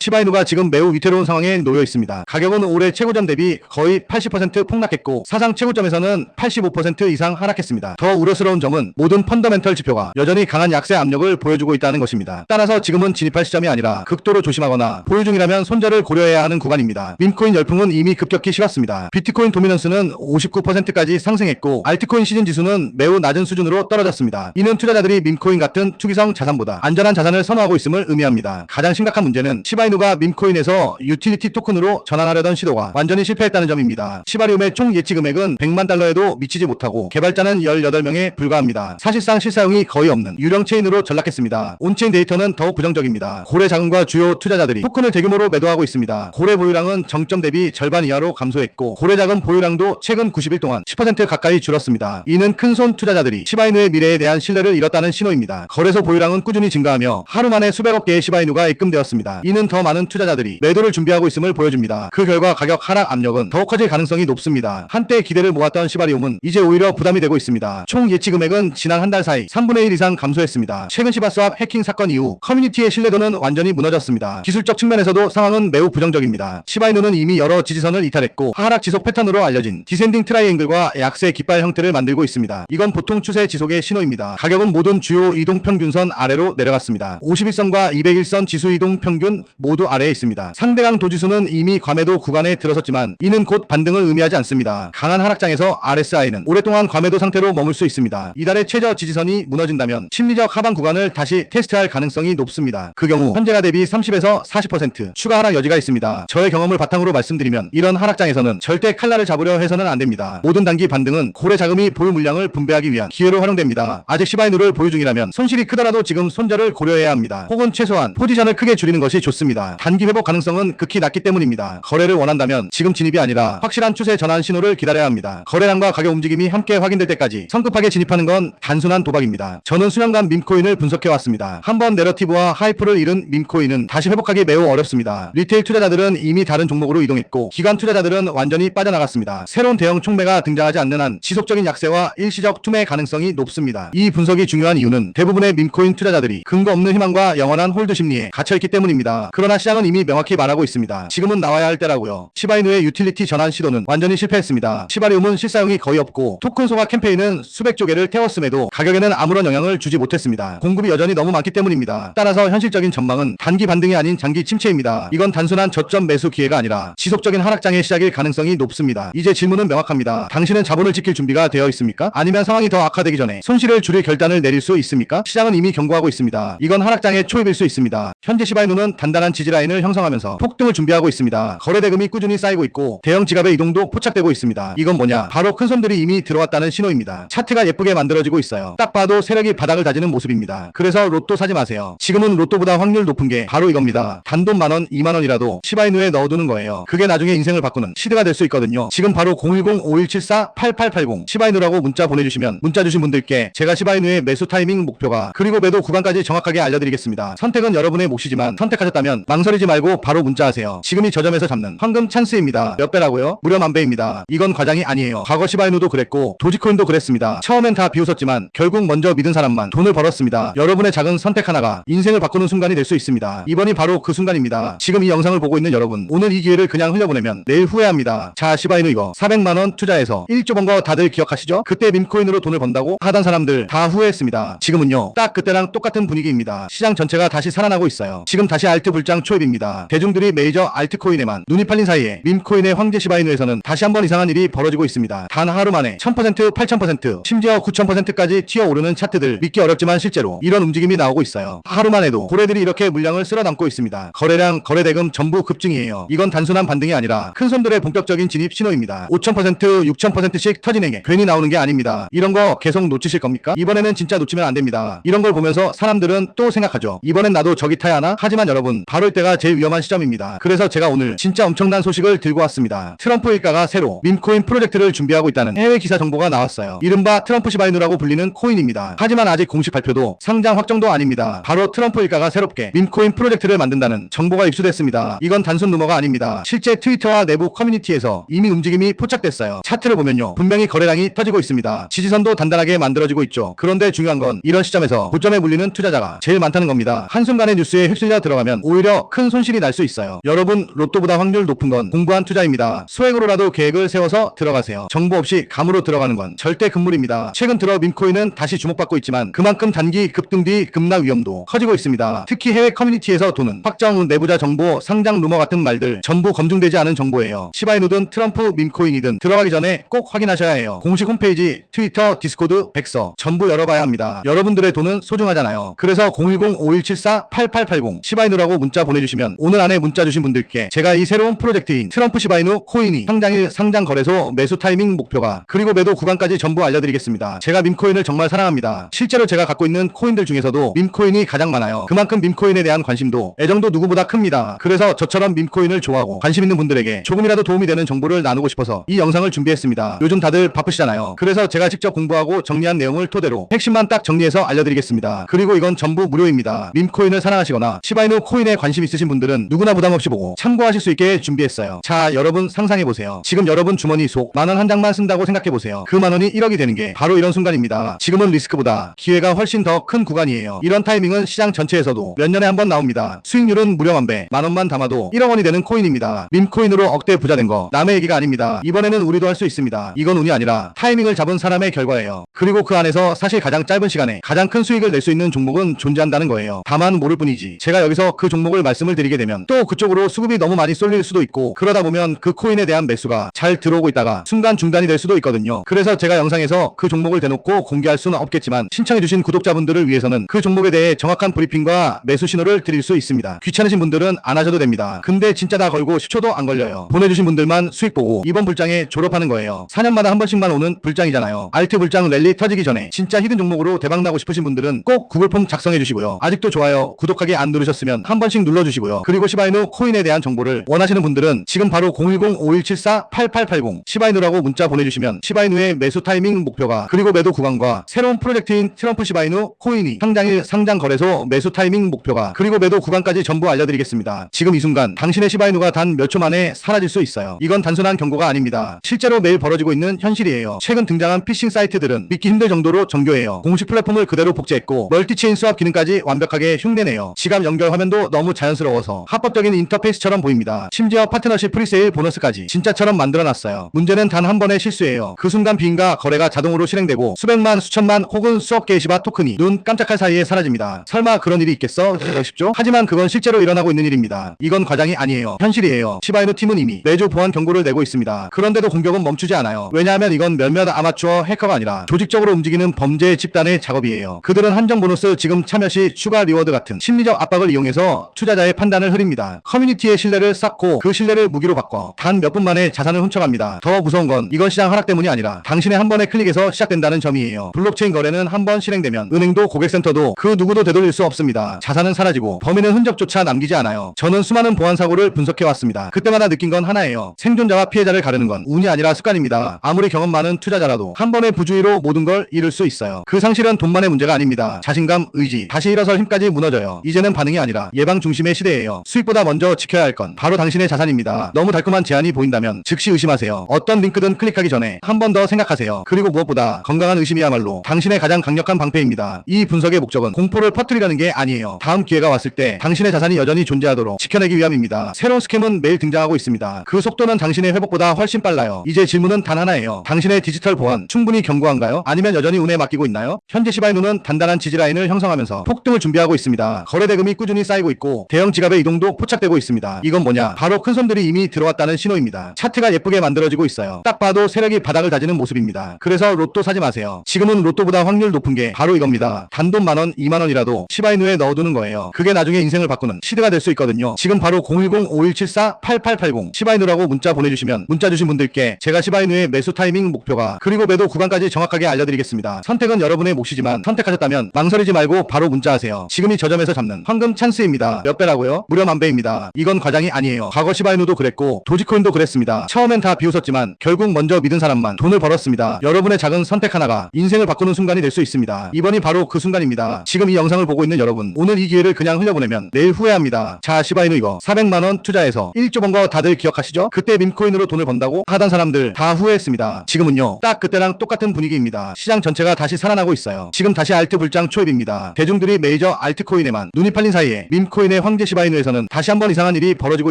시바이누가 지금 매우 위태로운 상황에 놓여 있습니다. 가격은 올해 최고점 대비 거의 80% 폭락했고 사상 최고점에서는 85% 이상 하락했습니다. 더 우려스러운 점은 모든 펀더멘털 지표가 여전히 강한 약세 압력을 보여주고 있다는 것입니다. 따라서 지금은 진입할 시점이 아니라 극도로 조심하거나 보유 중이라면 손절을 고려해야 하는 구간입니다. 밈코인 열풍은 이미 급격히 식었습니다. 비트코인 도미넌스는 59%까지 상승했고 알트코인 시즌 지수는 매우 낮은 수준으로 떨어졌습니다. 이는 투자자들이 밈코인 같은 투기성 자산보다 안전한 자산을 선호하고 있음을 의미합니다. 가장 심각한 문제는 시바이누가 밈코인에서 유틸리티 토큰으로 전환하려던 시도가 완전히 실패했다는 점입니다. 시바리움의 총 예치 금액은 100만 달러에도 미치지 못하고 개발자는 18명에 불과합니다. 사실상 실사용이 거의 없는 유령 체인으로 전락했습니다. 온체인 데이터는 더욱 부정적입니다. 고래 자금과 주요 투자자들이 토큰을 대규모로 매도하고 있습니다. 고래 보유량은 정점 대비 절반 이하로 감소했고 고래 자금 보유량도 최근 90일 동안 10% 가까이 줄었습니다. 이는 큰손 투자자들이 시바이누의 미래에 대한 신뢰를 잃었다는 신호입니다. 거래소 보유량은 꾸준히 증가하며 하루 만에 수백억 개의 시바이누가 입금되었습니다. 이는 더 많은 투자자들이 매도를 준비하고 있음을 보여줍니다. 그 결과 가격 하락 압력은 더욱 커질 가능성이 높습니다. 한때 기대를 모았던 시바리움은 이제 오히려 부담이 되고 있습니다. 총 예치 금액은 지난 한 달 사이 3분의 1 이상 감소했습니다. 최근 시바스왑 해킹 사건 이후 커뮤니티의 신뢰도는 완전히 무너졌습니다. 기술적 측면에서도 상황은 매우 부정적입니다. 시바이누는 이미 여러 지지선을 이탈했고 하락 지속 패턴으로 알려진 디센딩 트라이앵글과 약세 깃발 형태를 만들고 있습니다. 이건 보통 추세 지속의 신호입니다. 가격은 모든 주요 이동평균선 아래로 내려갔습니다. 51선과 201선 지수 이동평균 모두 아래에 있습니다. 상대강 도지수는 이미 과매도 구간에 들어섰지만 이는 곧 반등을 의미하지 않습니다. 강한 하락장에서 RSI는 오랫동안 과매도 상태로 머물 수 있습니다. 이달의 최저 지지선이 무너진다면 심리적 하방 구간을 다시 테스트할 가능성이 높습니다. 그 경우 현재가 대비 30에서 40% 추가 하락 여지가 있습니다. 저의 경험을 바탕으로 말씀드리면 이런 하락장에서는 절대 칼날을 잡으려 해서는 안됩니다. 모든 단기 반등은 고래 자금이 보유 물량을 분배하기 위한 기회로 활용됩니다. 아직 시바이누를 보유 중이라면 손실이 크더라도 지금 손절을 고려해야 합니다. 혹은 최소한 포지션을 크게 줄이는 것이 좋습니다. 단기 회복 가능성은 극히 낮기 때문입니다. 거래를 원한다면 지금 진입이 아니라 확실한 추세 전환 신호를 기다려야 합니다. 거래량과 가격 움직임이 함께 확인될 때까지 성급하게 진입하는 건 단순한 도박입니다. 저는 수년간 밈코인을 분석해왔습니다. 한번 내러티브와 하이프를 잃은 밈코인은 다시 회복하기 매우 어렵습니다. 리테일 투자자들은 이미 다른 종목으로 이동했고 기관 투자자들은 완전히 빠져나갔습니다. 새로운 대형 촉매가 등장하지 않는 한 지속적인 약세와 일시적 투매 가능성이 높습니다. 이 분석이 중요한 이유는 대부분의 밈코인 투자자들이 근거 없는 희망과 영원한 홀드 심리에 갇혀있기 때문입니다. 그러나 시장은 이미 명확히 말하고 있습니다. 지금은 나와야 할 때라고요. 시바이누의 유틸리티 전환 시도는 완전히 실패했습니다. 시바리움은 실사용이 거의 없고 토큰 소각 캠페인은 수백조 개를 태웠음에도 가격에는 아무런 영향을 주지 못했습니다. 공급이 여전히 너무 많기 때문입니다. 따라서 현실적인 전망은 단기 반등이 아닌 장기 침체입니다. 이건 단순한 저점 매수 기회가 아니라 지속적인 하락장의 시작일 가능성이 높습니다. 이제 질문은 명확합니다. 당신은 자본을 지킬 준비가 되어 있습니까? 아니면 상황이 더 악화되기 전에 손실을 줄일 결단을 내릴 수 있습니까? 시장은 이미 경고하고 있습니다. 이건 하락장의 초입일 수 있습니다. 현재 시바이누는 단단한 지지라인을 형성하면서 폭등을 준비하고 있습니다. 거래 대금이 꾸준히 쌓이고 있고 대형 지갑의 이동도 포착되고 있습니다. 이건 뭐냐? 바로 큰손들이 이미 들어왔다는 신호입니다. 차트가 예쁘게 만들어지고 있어요. 딱 봐도 세력이 바닥을 다지는 모습입니다. 그래서 로또 사지 마세요. 지금은 로또보다 확률 높은 게 바로 이겁니다. 단돈 만원, 2만원이라도 시바이누에 넣어두는 거예요. 그게 나중에 인생을 바꾸는 시드가 될 수 있거든요. 지금 바로 010-5174-8880 시바이누라고 문자 보내주시면 문자 주신 분들께 제가 시바이누의 매수 타이밍 목표가 그리고 매도 구간까지 정확하게 알려드리겠습니다. 선택은 여러분의 몫이지만 선택하셨다면 망설이지 말고 바로 문자하세요. 지금이 저점에서 잡는 황금 찬스입니다. 몇 배라고요? 무려 10,000배입니다. 이건 과장이 아니에요. 과거 시바이누도 그랬고 도지코인도 그랬습니다. 처음엔 다 비웃었지만 결국 먼저 믿은 사람만 돈을 벌었습니다. 여러분의 작은 선택 하나가 인생을 바꾸는 순간이 될 수 있습니다. 이번이 바로 그 순간입니다. 지금 이 영상을 보고 있는 여러분, 오늘 이 기회를 그냥 흘려보내면 내일 후회합니다. 자, 시바이누 이거 400만원 투자해서 1조 번 거 다들 기억하시죠? 그때 밈코인으로 돈을 번다고 하던 사람들 다 후회했습니다. 지금은요, 딱 그때랑 똑같은 분위기입니다. 시장 전체가 다시 살아나고 있어요. 지금 다시 알트 불장 초입입니다. 대중들이 메이저 알트코인에만 눈이 팔린 사이에 밈코인의 황제 시바이누에서는 다시 한번 이상한 일이 벌어지고 있습니다. 단 하루 만에 1000%, 8000%, 심지어 9000%까지 튀어오르는 차트들 믿기 어렵지만 실제로 이런 움직임이 나오고 있어요. 하루만 해도 고래들이 이렇게 물량을 쓸어 담고 있습니다. 거래량, 거래대금 전부 급증이에요. 이건 단순한 반등이 아니라 큰 손들의 본격적인 진입 신호입니다. 5000%, 6000%씩 터지는 게 괜히 나오는 게 아닙니다. 이런 거 계속 놓치실 겁니까? 이번에는 진짜 놓치면 안 됩니다. 이런 걸 보면서 사람들은 또 생각하죠. 이번엔 나도 저기 타야 하나? 하지만 여러분, 바로 이때가 제일 위험한 시점입니다. 그래서 제가 오늘 진짜 엄청난 소식을 들고 왔습니다. 트럼프 일가가 새로 밈코인 프로젝트를 준비하고 있다는 해외 기사 정보가 나왔어요. 이른바 트럼프 시바이누라고 불리는 코인입니다. 하지만 아직 공식 발표도 상장 확정도 아닙니다. 바로 트럼프 일가가 새롭게 밈코인 프로젝트를 만든다는 정보가 입수됐습니다. 이건 단순 루머가 아닙니다. 실제 트위터와 내부 커뮤니티에서 이미 움직임이 포착됐어요. 차트를 보면요, 분명히 거래량이 터지고 있습니다. 지지선도 단단하게 만들어지고 있죠. 그런데 중요한 건 이런 시점에서 고점에 물리는 투자자가 제일 많다는 겁니다. 한순간의 뉴스에 휩쓸려 들어가면 오히려 오히려 큰 손실이 날 수 있어요. 여러분, 로또보다 확률 높은 건 공부한 투자입니다. 소액으로라도 계획을 세워서 들어가세요. 정보 없이 감으로 들어가는 건 절대 금물입니다. 최근 들어 밈코인은 다시 주목받고 있지만 그만큼 단기 급등 뒤 급락 위험도 커지고 있습니다. 특히 해외 커뮤니티에서 도는 확정 내부자 정보, 상장 루머 같은 말들 전부 검증되지 않은 정보예요. 시바이누든 트럼프 밈코인이든 들어가기 전에 꼭 확인하셔야 해요. 공식 홈페이지, 트위터, 디스코드, 백서 전부 열어봐야 합니다. 여러분들의 돈은 소중하잖아요. 그래서 010-5174-8880 시바이누라고 문자 보내주시면 오늘 안에 문자 주신 분들께 제가 이 새로운 프로젝트인 트럼프 시바이누 코인이 상장일 상장 거래소 매수 타이밍 목표가 그리고 매도 구간까지 전부 알려드리겠습니다. 제가 밈코인을 정말 사랑합니다. 실제로 제가 갖고 있는 코인들 중에서도 밈코인이 가장 많아요. 그만큼 밈코인에 대한 관심도 애정도 누구보다 큽니다. 그래서 저처럼 밈코인을 좋아하고 관심 있는 분들에게 조금이라도 도움이 되는 정보를 나누고 싶어서 이 영상을 준비했습니다. 요즘 다들 바쁘시잖아요. 그래서 제가 직접 공부하고 정리한 내용을 토대로 핵심만 딱 정리해서 알려드리겠습니다. 그리고 이건 전부 무료입니다. 밈코인을 사랑하시거나 시바이누 코인에 관심 있으신 분들은 누구나 부담없이 보고 참고하실 수 있게 준비했어요. 자, 여러분 상상해보세요. 지금 여러분 주머니 속 만원 한 장만 쓴다고 생각해보세요. 그 만원이 1억이 되는 게 바로 이런 순간입니다. 지금은 리스크보다 기회가 훨씬 더 큰 구간이에요. 이런 타이밍은 시장 전체에서도 몇 년에 한 번 나옵니다. 수익률은 무려 만배, 만원만 담아도 1억 원이 되는 코인입니다. 밈코인으로 억대 부자 된 거 남의 얘기가 아닙니다. 이번에는 우리도 할 수 있습니다. 이건 운이 아니라 타이밍을 잡은 사람의 결과예요. 그리고 그 안에서 사실 가장 짧은 시간에 가장 큰 수익을 낼 수 있는 종목은 존재한다는 거예요. 다만 모를 뿐이지. 제가 여기서 그 종목을 말씀을 드리게 되면 또 그쪽으로 수급이 너무 많이 쏠릴 수도 있고 그러다 보면 그 코인에 대한 매수가 잘 들어오고 있다가 순간 중단이 될 수도 있거든요. 그래서 제가 영상에서 그 종목을 대놓고 공개할 수는 없겠지만 신청해주신 구독자분들을 위해서는 그 종목에 대해 정확한 브리핑과 매수 신호를 드릴 수 있습니다. 귀찮으신 분들은 안 하셔도 됩니다. 근데 진짜 다 걸고 10초도 안 걸려요. 보내주신 분들만 수익 보고 이번 불장에 졸업하는 거예요. 4년마다 한 번씩만 오는 불장이잖아요. 알트 불장 랠리 터지기 전에 진짜 히든 종목으로 대박나고 싶으신 분들은 꼭 구글 폼 작성해주시고요. 아직도 좋아요, 구독하기 안 누르셨으면 한 번씩 눌러주시고요. 그리고 시바이누 코인에 대한 정보를 원하시는 분들은 지금 바로 010-5174-8880 시바이누라고 문자 보내주시면 시바이누의 매수 타이밍 목표가 그리고 매도 구간과 새로운 프로젝트인 트럼프 시바이누 코인이 상장일 상장 거래소 매수 타이밍 목표가 그리고 매도 구간까지 전부 알려드리겠습니다. 지금 이 순간 당신의 시바이누가 단 몇 초 만에 사라질 수 있어요. 이건 단순한 경고가 아닙니다. 실제로 매일 벌어지고 있는 현실이에요. 최근 등장한 피싱 사이트들은 믿기 힘들 정도로 정교해요. 공식 플랫폼을 그대로 복제했고 멀티체인 수합 기능까지 완벽하게 흉내내요. 지갑 연결 화면도 너무 자연스러워서 합법적인 인터페이스처럼 보입니다. 심지어 파트너십 프리세일 보너스까지 진짜처럼 만들어놨어요. 문제는 단 한 번의 실수예요. 그 순간 비인가 거래가 자동으로 실행되고 수백만 수천만 혹은 수억 개의 시바 토큰이 눈 깜짝할 사이에 사라집니다. 설마 그런 일이 있겠어? 싶죠? 하지만 그건 실제로 일어나고 있는 일입니다. 이건 과장이 아니에요. 현실이에요. 시바이누 팀은 이미 매주 보안 경고를 내고 있습니다. 그런데도 공격은 멈추지 않아요. 왜냐하면 이건 몇몇 아마추어 해커가 아니라 조직적으로 움직이는 범죄 집단의 작업이에요. 그들은 한정 보너스 지금 참여 시 추가 리워드 같은 심리적 압박을 이용해서 투자자의 판단을 흐립니다. 커뮤니티의 신뢰를 쌓고 그 신뢰를 무기로 바꿔 단 몇 분 만에 자산을 훔쳐갑니다. 더 무서운 건 이건 시장 하락 때문이 아니라 당신의 한 번의 클릭에서 시작된다는 점이에요. 블록체인 거래는 한 번 실행되면 은행도 고객센터도 그 누구도 되돌릴 수 없습니다. 자산은 사라지고 범인은 흔적조차 남기지 않아요. 저는 수많은 보안 사고를 분석해왔습니다. 그때마다 느낀 건 하나예요. 생존자와 피해자를 가르는 건 운이 아니라 습관입니다. 아무리 경험 많은 투자자라도 한 번의 부주의로 모든 걸 잃을 수 있어요. 그 상실은 돈만의 문제가 아닙니다. 자신감, 의지, 다시 일어설 힘까지 무너져요. 이제는 반응이 아니라 예방 중심의 시대예요. 수익보다 먼저 지켜야 할 건 바로 당신의 자산입니다. 너무 달콤한 제안이 보인다면 즉시 의심하세요. 어떤 링크든 클릭하기 전에 한 번 더 생각하세요. 그리고 무엇보다 건강한 의심이야말로 당신의 가장 강력한 방패입니다. 이 분석의 목적은 공포를 퍼뜨리려는 게 아니에요. 다음 기회가 왔을 때 당신의 자산이 여전히 존재하도록 지켜내기 위함입니다. 새로운 스캠은 매일 등장하고 있습니다. 그 속도는 당신의 회복보다 훨씬 빨라요. 이제 질문은 단 하나예요. 당신의 디지털 보안 충분히 견고한가요? 아니면 여전히 운에 맡기고 있나요? 현재 시바이누는 단단한 지지라인을 형성하면서 폭등을 준비하고 있습니다. 거래 대금이 꾸준히 쌓이고 있고 대형 지갑의 이동도 포착되고 있습니다. 이건 뭐냐? 바로 큰 손들이 이미 들어왔다는 신호입니다. 차트가 예쁘게 만들어지고 있어요. 딱 봐도 세력이 바닥을 다지는 모습입니다. 그래서 로또 사지 마세요. 지금은 로또보다 확률 높은 게 바로 이겁니다. 단돈 만원, 2만원이라도 시바이누에 넣어두는 거예요. 그게 나중에 인생을 바꾸는 시드가 될 수 있거든요. 지금 바로 010-5174-8880 시바이누라고 문자 보내주시면 문자 주신 분들께 제가 시바이누의 매수 타이밍 목표가 그리고 매도 구간까지 정확하게 알려드리겠습니다. 선택은 여러분의 몫이지만 선택하셨다면 망설이지 말고 바로 문자하세요. 지금이 저점에서 잡는 황금 찬스입니다. 몇 배라고요? 무려 만배입니다. 이건 과장이 아니에요. 과거 시바이누도 그랬고 도지코인도 그랬습니다. 처음엔 다 비웃었지만 결국 먼저 믿은 사람만 돈을 벌었습니다. 여러분의 작은 선택 하나가 인생을 바꾸는 순간이 될 수 있습니다. 이번이 바로 그 순간입니다. 지금 이 영상을 보고 있는 여러분, 오늘 이 기회를 그냥 흘려보내면 내일 후회합니다. 자, 시바이누 이거 400만원 투자해서 1조 번 거 다들 기억하시죠? 그때 밈코인으로 돈을 번다고 하던 사람들 다 후회했습니다. 지금은요, 딱 그때랑 똑같은 분위기입니다. 시장 전체가 다시 살아나고 있어요. 지금 다시 알트 불장 초입입니다. 대중들이 메이저 알트코인에만 눈이 팔린 사이에 밈코인의 황제 시바이누에서는 다시 한번 이상한 일이 벌어지고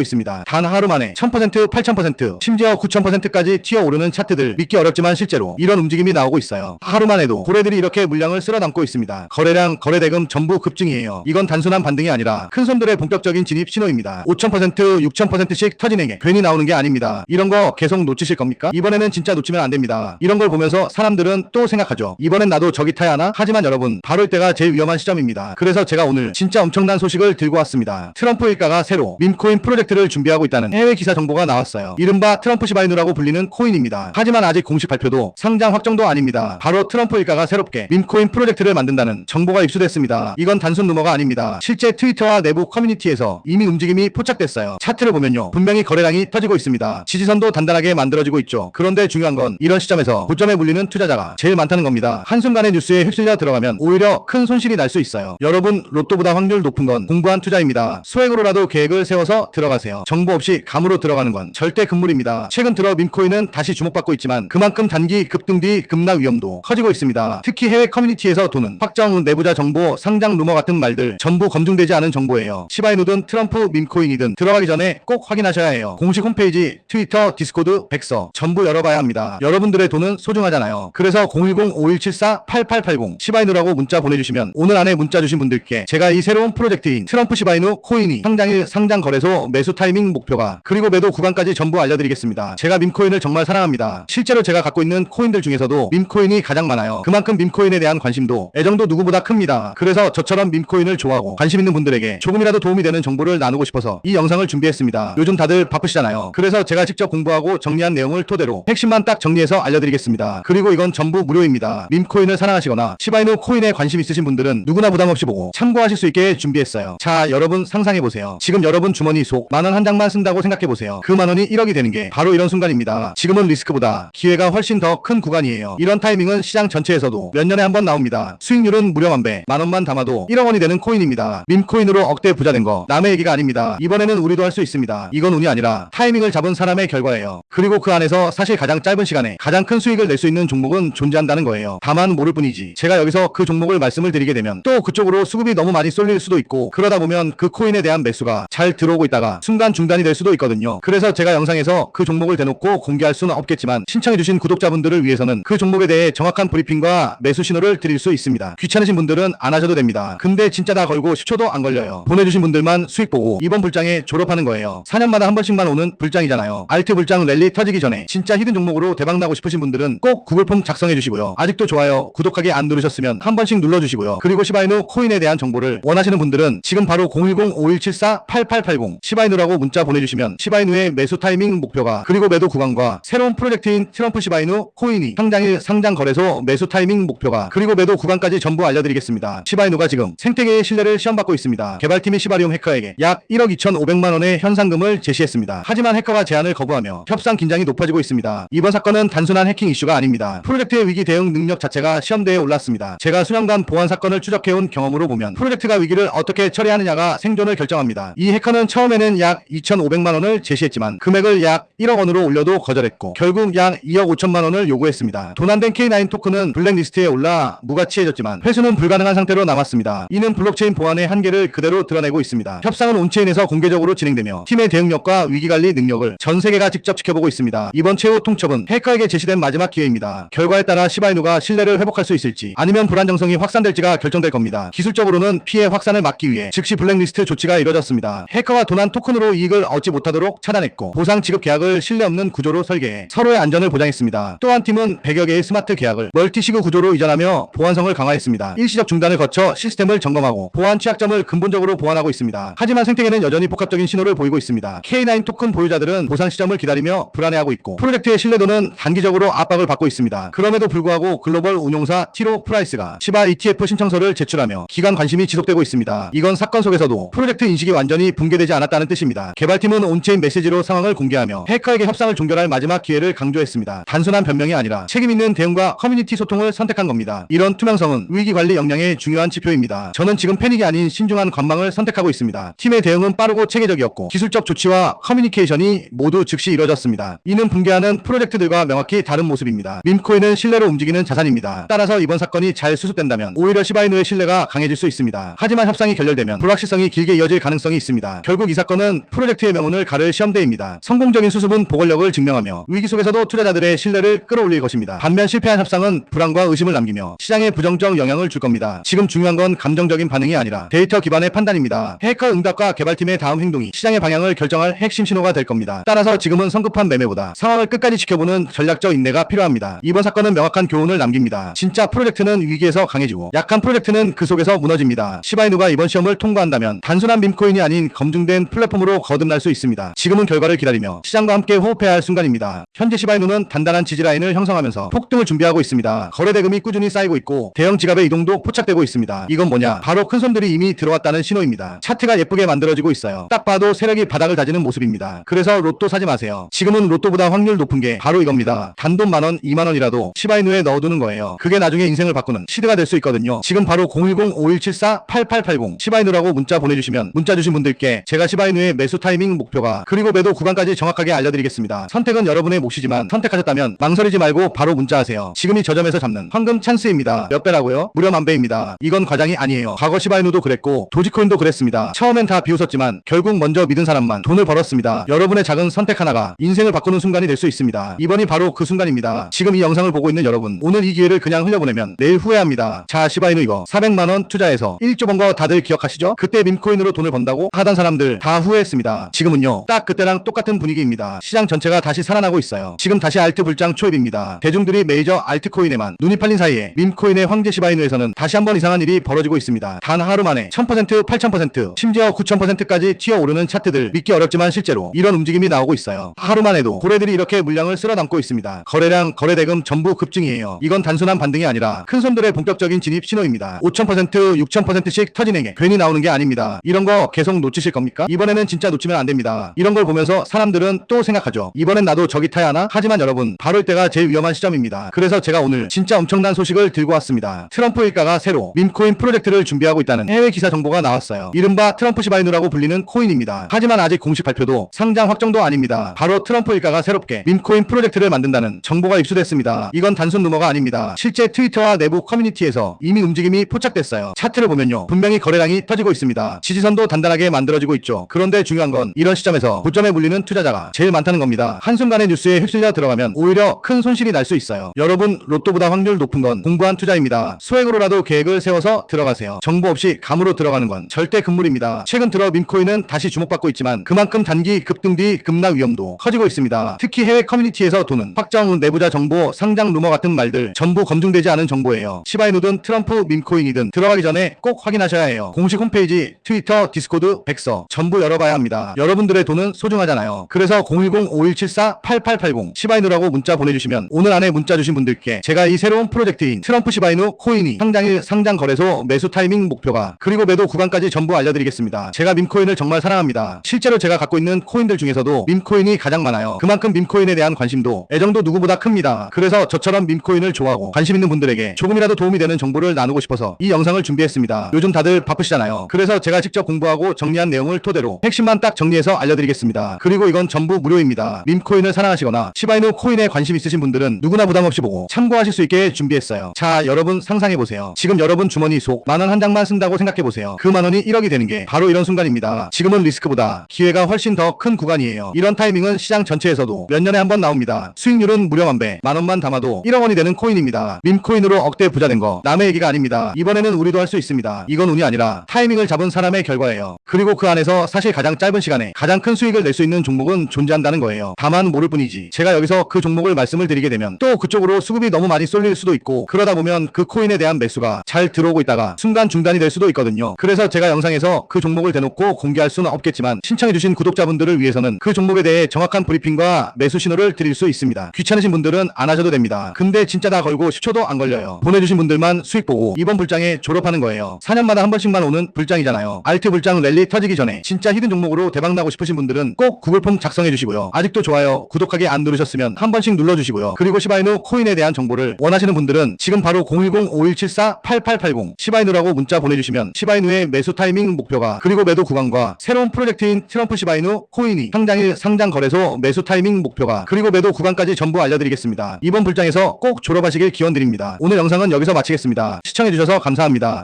있습니다. 단 하루 만에 1000%, 8000%, 심지어 9000%까지 튀어오르는 차트들 믿기 어렵지만 실제로 이런 움직임이 나오고 있어요. 하루만 해도 고래들이 이렇게 물량을 쓸어담고 있습니다. 거래량, 거래대금 전부 급증이에요. 이건 단순한 반등이 아니라 큰 손들의 본격적인 진입 신호입니다. 5000%, 6000%씩 터지는 게 괜히 나오는 게 아닙니다. 이런 거 계속 놓치실 겁니까? 이번에는 진짜 놓치면 안 됩니다. 이런 걸 보면서 사람들은 또 생각하죠. 이번엔 나도 저기 타야 하나? 하지만 여러분, 바로 이때가 제일 위험한 시점입니다. 그래서 제가 오늘 진짜 엄청난 소식을 들고 왔습니다. 트럼프 일가가 새로 밈코인 프로젝트를 준비하고 있다는 해외 기사 정보가 나왔어요. 이른바 트럼프 시바이누라고 불리는 코인입니다. 하지만 아직 공식 발표도 상장 확정도 아닙니다. 바로 트럼프 일가가 새롭게 밈코인 프로젝트를 만든다는 정보가 입수됐습니다. 이건 단순 루머가 아닙니다. 실제 트위터와 내부 커뮤니티에서 이미 움직임이 포착됐어요. 차트를 보면요, 분명히 거래량이 터지고 있습니다. 지지선도 단단하게 만들어지고 있죠. 그런데 중요한 건 이런 시점에서 고점에 물리는 투자자가 제일 많다는 겁니다. 한순간의 뉴스에 휩쓸려 들어가면 오히려 큰 손실이 날 수 있어요. 여러분, 로또보다 확률 높은 건 공부한 투자입니다. 소액으로라도 계획을 세워서 들어가세요. 정보 없이 감으로 들어가는 건 절대 금물입니다. 최근 들어 밈코인은 다시 주목받고 있지만 그만큼 단기 급등 뒤 급락 위험도 커지고 있습니다. 특히 해외 커뮤니티에서 도는 확정, 내부자 정보, 상장 루머 같은 말들 전부 검증되지 않은 정보예요. 시바이누든 트럼프 밈코인이든 들어가기 전에 꼭 확인하셔야 해요. 공식 홈페이지, 트위터, 디스코드, 백서 전부 열어봐야 합니다. 여러분들의 돈은 소중하잖아요. 그래서 010-5174-8880 시바이누라고 문자 보내주시면 오늘 안에 문자 주신 분들께 제가 이 새로운 프로젝트인 트럼프 시바이누 코인이 상장일 상장 거래소 매수 타이밍 목표가 그리고 매도 구간까지 전부 알려드리겠습니다. 제가 밈코인을 정말 사랑합니다. 실제로 제가 갖고 있는 코인들 중에서도 밈코인이 가장 많아요. 그만큼 밈코인에 대한 관심도 애정도 누구보다 큽니다. 그래서 저처럼 밈코인을 좋아하고 관심 있는 분들에게 조금이라도 도움이 되는 정보를 나누고 싶어서 이 영상을 준비했습니다. 요즘 다들 바쁘시잖아요. 그래서 제가 직접 공부하고 정리한 내용을 토대로 핵심만 딱 정리해서 알려드리겠습니다. 그리고 이건 전부 무료입니다. 밈코인을 사랑하시거나 시바이누 코인에 관심 있으신 분들은 누구나 부담없이 보고 참고하실 수 있게 준비했어요. 자, 여러분 상상해보세요. 지금 여러분 주머니 속 만원 한 장만 쓴다고 생각해보세요. 그 만원이 1억이 되는 게 바로 이런 순간입니다. 지금은 리스크보다 기회가 훨씬 더 큰 구간이에요. 이런 타이밍은 시장 전체에서도 몇 년에 한 번 나옵니다. 수익률은 무려 만배, 만원만 담아도 1억 원이 되는 코인입니다. 밈코인으로 억대 부자 된 거 남의 얘기가 아닙니다. 이번에는 우리도 할 수 있습니다. 이건 운이 아니라 타이밍을 잡은 사람의 결과예요. 그리고 그 안에서 사실 가장 짧은 시간에 가장 큰 수익을 낼 수 있는 종목은 존재한다는 거예요. 다만 모를 뿐이지. 제가 여기서 그 종목을 말씀을 드리게 되면 또 그쪽으로 수급이 너무 많이 쏠릴 수도 있고 그러다 보면 그 코인에 대한 매수가 잘 들어오고 있다가 순간 중단이 될 수도 있거든요. 그래서 제가 영상에서 그 종목을 대놓고 공개할 수는 없겠지만 신청해주신 구독자분들을 위해서는 그 종목에 대해 정확한 브리핑과 매수 신호를 드릴 수 있습니다. 귀찮으신 분들은 안 하셔도 됩니다. 근데 진짜 다 걸고 10초도 안 걸려요. 보내주신 분들만 수익 보고 이번 불장에 졸업하는 거예요. 4년마다 한 번씩만 오는 불장이잖아요. 알트 불장 랠리 터지기 전에 진짜 히든 종목으로 대박나고 싶으신 분들은 꼭 구글 폼 작성해주시고요. 아직도 좋아요, 구독하기 안 누르셨으면 한 번씩 눌러주시고요. 그리고 시바이누 코인에 대한 정보를 원하시는 분들은 지금 바로 010-5174-8880 시바이누라고 문자 보내주시면 시바이누의 매수 타이밍 목표가 그리고 매도 구간과 새로운 프로젝트인 트럼프 시바이누 코인이 상장일 상장 거래소 매수 타이밍 목표가 그리고 매도 구간까지 전부 알려드리겠습니다. 시바이누가 지금 생태계의 신뢰를 시험받고 있습니다. 개발팀이 시바리움 해커에게 약 1억 2,500만 원의 현상금을 제시했습니다. 하지만 해커가 제안을 거부하며 협상 긴장이 높아지고 있습니다. 이번 사건은 단순한 해킹 이슈가 아닙니다. 프로젝트의 위기 대응 능력 자체가 시험대에 올랐습니다. 제가 수년간 보안 사건을 추적해온 경험으로 보면 프로젝트가 위기를 어떻게 처리하느냐가 생존을 결정합니다. 이 해커는 처음에는 약 2,500만 원을 제시했지만 금액을 약 1억 원으로 올려도 거절했고 결국 약 2억 5천만 원을 요구했습니다. 도난된 K9 토큰은 블랙리스트에 올라 무가치해졌지만 회수는 불가능한 상태로 남았습니다. 이는 블록체인 보안의 한계를 그대로 드러내고 있습니다. 협상은 온체인에서 공개적으로 진행되며 팀의 대응력과 위기관리 능력을 전 세계가 직접 지켜보고 있습니다. 이번 최후 통첩은 해커에게 제시된 마지막 기회입니다. 결과에 따라 시바이누가 신뢰를 회복할 수 있을지 아니면 불안정성이 확산될지가 결정될 겁니다. 기술적으로는 피해 확산을 막기 위해 즉시 블랙리스트 조치가 이뤄졌습니다. 해커가 도난 토큰으로 이익을 얻지 못하도록 차단했고 보상 지급 계약을 신뢰 없는 구조로 설계해 서로의 안전을 보장했습니다. 또 한 팀은 100여 개의 스마트 계약을 멀티시그 구조로 이전하며 보안성을 강화했습니다. 일시적 중단을 거쳐 시스템을 점검하고 보안 취약점을 근본적으로 보완하고 있습니다. 하지만 생태계는 여전히 복합적인 신호를 보이고 있습니다. K9 토큰 보유자들은 보상 시점을 기다리며 불안해하고 있고 프로젝트의 신뢰도는 단기적으로 압박을 받고 있습니다. 그럼에도 불구하고 글로벌 운용사 티로 프라이스가 시바 ETF 신청서를 제출하며 기관 관심이 지속되고 있습니다. 이건 사건 속에서도 프로젝트 인식이 완전히 붕괴되지 않았다는 뜻입니다. 개발팀은 온체인 메시지로 상황을 공개하며 해커에게 협상을 종결할 마지막 기회를 강조했습니다. 단순한 변명이 아니라 책임있는 대응과 커뮤니티 소통을 선택한 겁니다. 이런 투명성은 위기관리 역량의 중요한 지표입니다. 저는 지금 패닉이 아닌 신중한 관망을 선택하고 있습니다. 팀의 대응은 빠르고 체계적이었고 기술적 조치와 커뮤니케이션이 모두 즉시 이뤄졌습니다. 이는 붕괴하는 프로젝트들과 명확히 다른 모습입니다. 밈코인은 신뢰로 움직이는 자산입니다. 따라서 이번 사건이 잘 수습된다면 오히려 시바이누의 신뢰가 강해질 수 있습니다. 하지만 협상이 결렬되면 불확실성이 일정이 길게 이어질 가능성이 있습니다. 결국 이 사건은 프로젝트의 명운을 가를 시험대입니다. 성공적인 수습은 보궐력을 증명하며 위기 속에서도 투자자들의 신뢰를 끌어올릴 것입니다. 반면 실패한 협상은 불안과 의심을 남기며 시장에 부정적 영향을 줄 겁니다. 지금 중요한 건 감정적인 반응이 아니라 데이터 기반의 판단입니다. 해커 응답과 개발팀의 다음 행동이 시장의 방향을 결정할 핵심 신호가 될 겁니다. 따라서 지금은 성급한 매매보다 상황을 끝까지 지켜보는 전략적 인내가 필요합니다. 이번 사건은 명확한 교훈을 남깁니다. 진짜 프로젝트는 위기에서 강해지고 약한 프로젝트는 그 속에서 무너집니다. 시바이누가 이번 시험을 통과한다면 단순한 밈코인이 아닌 검증된 플랫폼으로 거듭날 수 있습니다. 지금은 결과를 기다리며 시장과 함께 호흡해야 할 순간입니다. 현재 시바이누는 단단한 지지라인을 형성하면서 폭등을 준비하고 있습니다. 거래 대금이 꾸준히 쌓이고 있고 대형 지갑의 이동도 포착되고 있습니다. 이건 뭐냐? 바로 큰 손들이 이미 들어왔다는 신호입니다. 차트가 예쁘게 만들어지고 있어요. 딱 봐도 세력이 바닥을 다지는 모습입니다. 그래서 로또 사지 마세요. 지금은 로또보다 확률 높은 게 바로 이겁니다. 단돈 만원, 2만원이라도 시바이누에 넣어두는 거예요. 그게 나중에 인생을 바꾸는 시드가 될 수 있거든요. 지금 바로 010-5174-8880 시바이누라고 문자 보내주시면 문자 주신 분들께 제가 시바이누의 매수 타이밍 목표가 그리고 매도 구간까지 정확하게 알려드리겠습니다. 선택은 여러분의 몫이지만 선택하셨다면 망설이지 말고 바로 문자하세요. 지금이 저점에서 잡는 황금 찬스입니다. 몇 배라고요? 무려 10,000배입니다. 이건 과장이 아니에요. 과거 시바이누도 그랬고 도지코인도 그랬습니다. 처음엔 다 비웃었지만 결국 먼저 믿은 사람만 돈을 벌었습니다. 여러분의 작은 선택 하나가 인생을 바꾸는 순간이 될 수 있습니다. 이번이 바로 그 순간입니다. 지금 이 영상을 보고 있는 여러분, 오늘 이 기회를 그냥 흘려보내면 내일 후회합니다. 자, 시바이누 이거 400만원 투자해서 1조 번 거 다들 기억하시죠? 그때 밈코인으로 돈을 번다고 하던 사람들 다 후회했습니다. 지금은요, 딱 그때랑 똑같은 분위기입니다. 시장 전체가 다시 살아나고 있어요. 지금 다시 알트 불장 초입입니다. 대중들이 메이저 알트코인에만 눈이 팔린 사이에 밈코인의 황제 시바이누에서는 다시 한번 이상한 일이 벌어지고 있습니다. 단 하루 만에 1000%, 8000%, 심지어 9000%까지 튀어오르는 차트들 믿기 어렵지만 실제로 이런 움직임이 나오고 있어요. 하루만 해도 고래들이 이렇게 물량을 쓸어담고 있습니다. 거래량, 거래대금 전부 급증이에요. 이건 단순한 반등이 아니라 큰 손들의 본격적인 진입 신호입니다. 5000%, 6000%씩 터지는 게 괜히 나오는 게 아닙니다. 이런 거 계속 놓치실 겁니까? 이번에는 진짜 놓치면 안 됩니다. 이런 걸 보면서 사람들은 또 생각하죠. 이번엔 나도 저기 타야 하나? 하지만 여러분, 바로 이때가 제일 위험한 시점입니다. 그래서 제가 오늘 진짜 엄청난 소식을 들고 왔습니다. 트럼프 일가가 새로 밈코인 프로젝트를 준비하고 있다는 해외 기사 정보가 나왔어요. 이른바 트럼프 시바이누라고 불리는 코인입니다. 하지만 아직 공식 발표도 상장 확정도 아닙니다. 바로 트럼프 일가가 새롭게 밈코인 프로젝트를 만든다는 정보가 입수됐습니다. 이건 단순 루머가 아닙니다. 실제 트위터와 내부 커뮤니티에서 이미 움직임이 포착됐어요. 차트를 보면요, 분명히 거래량이 터지고 있습니다. 지지선도 단단하게 만들어지고 있죠. 그런데 중요한 건 이런 시점에서 고점에 물리는 투자자가 제일 많다는 겁니다. 한순간의 뉴스에 휩쓸려 들어가면 오히려 큰 손실이 날 수 있어요. 여러분, 로또보다 확률 높은 건 공부한 투자입니다. 소액으로라도 계획을 세워서 들어가세요. 정보 없이 감으로 들어가는 건 절대 금물입니다. 최근 들어 밈코인은 다시 주목받고 있지만 그만큼 단기 급등 뒤 급락 위험도 커지고 있습니다. 특히 해외 커뮤니티에서 도는 확정, 내부자 정보, 상장 루머 같은 말들 전부 검증되지 않은 정보예요. 시바이누든 트럼프 밈코인이든 들어가기 전에 꼭 확인하셔야 해요. 공식 홈페이지, 트위터, 디스코드, 백서 전부 열어봐야 합니다. 여러분들의 돈은 소중하잖아요. 그래서 010-5174-8880 시바이누라고 문자 보내주시면 오늘 안에 문자 주신 분들께 제가 이 새로운 프로젝트인 트럼프 시바이누 코인이 상장일 상장 거래소 매수 타이밍 목표가 그리고 매도 구간까지 전부 알려드리겠습니다. 제가 밈코인을 정말 사랑합니다. 실제로 제가 갖고 있는 코인들 중에서도 밈코인이 가장 많아요. 그만큼 밈코인에 대한 관심도 애정도 누구보다 큽니다. 그래서 저처럼 밈코인을 좋아하고 관심 있는 분들에게 조금이라도 도움이 되는 정보를 나누고 싶어서 이 영상을 준비했습니다. 요즘 다들 바쁘시잖아요. 그래서 제가 직접 공부하고 정리한 내용을 토대로 핵심만 딱 정리해서 알려드리겠습니다. 그리고 이건 전부 무료입니다. 밈코인을 사랑하시거나 시바이누 코인에 관심 있으신 분들은 누구나 부담없이 보고 참고하실 수 있게 준비했어요. 자, 여러분 상상해보세요. 지금 여러분 주머니 속 만원 한 장만 쓴다고 생각해보세요. 그 만원이 1억이 되는 게 바로 이런 순간입니다. 지금은 리스크보다 기회가 훨씬 더 큰 구간이에요. 이런 타이밍은 시장 전체에서도 몇 년에 한 번 나옵니다. 수익률은 무려 10,000배, 만원만 담아도 1억 원이 되는 코인입니다. 밈코인으로 억대 부자 된 거 남의 얘기가 아닙니다. 이번에는 우리도 할 수 있습니다. 이건 운이 아니라 타이밍을 잡은 사람의 결과예요. 그리고 그 안에서 사실 가장 짧은 시간에 가장 큰 수익을 낼 수 있는 종목은 존재한다는 거예요. 다만 모를 뿐이지. 제가 여기서 그 종목을 말씀을 드리게 되면 또 그쪽으로 수급이 너무 많이 쏠릴 수도 있고 그러다 보면 그 코인에 대한 매수가 잘 들어오고 있다가 순간 중단이 될 수도 있거든요. 그래서 제가 영상에서 그 종목을 대놓고 공개할 수는 없겠지만 신청해주신 구독자분들을 위해서는 그 종목에 대해 정확한 브리핑과 매수 신호를 드릴 수 있습니다. 귀찮으신 분들은 안 하셔도 됩니다. 근데 진짜 다 걸고 10초도 안 걸려요. 보내주신 분들만 수익 보고 이번 불장에 졸업하는 거예요. 4년마다 한 번씩만 오는 불장이잖아요. 알트 불장 랠리 터지기 전에 진짜 히든 종목으로 대박나고 싶으신 분들은 꼭 구글 폼 작성해 주시고요. 아직도 좋아요, 구독하기 안 누르셨으면 한 번씩 눌러주시고요. 그리고 시바이누 코인에 대한 정보를 원하시는 분들은 지금 바로 010-5174-8880 시바이누라고 문자 보내주시면 시바이누의 매수 타이밍 목표가 그리고 매도 구간과 새로운 프로젝트인 트럼프 시바이누 코인이 상장일 상장 거래소 매수 타이밍 목표가 그리고 매도 구간까지 전부 알려드리겠습니다. 이번 불장에서 꼭 졸업하시길 기원드립니다. 오늘 영상은 여기서 마치겠습니다. 시청해주셔서 감사합니다.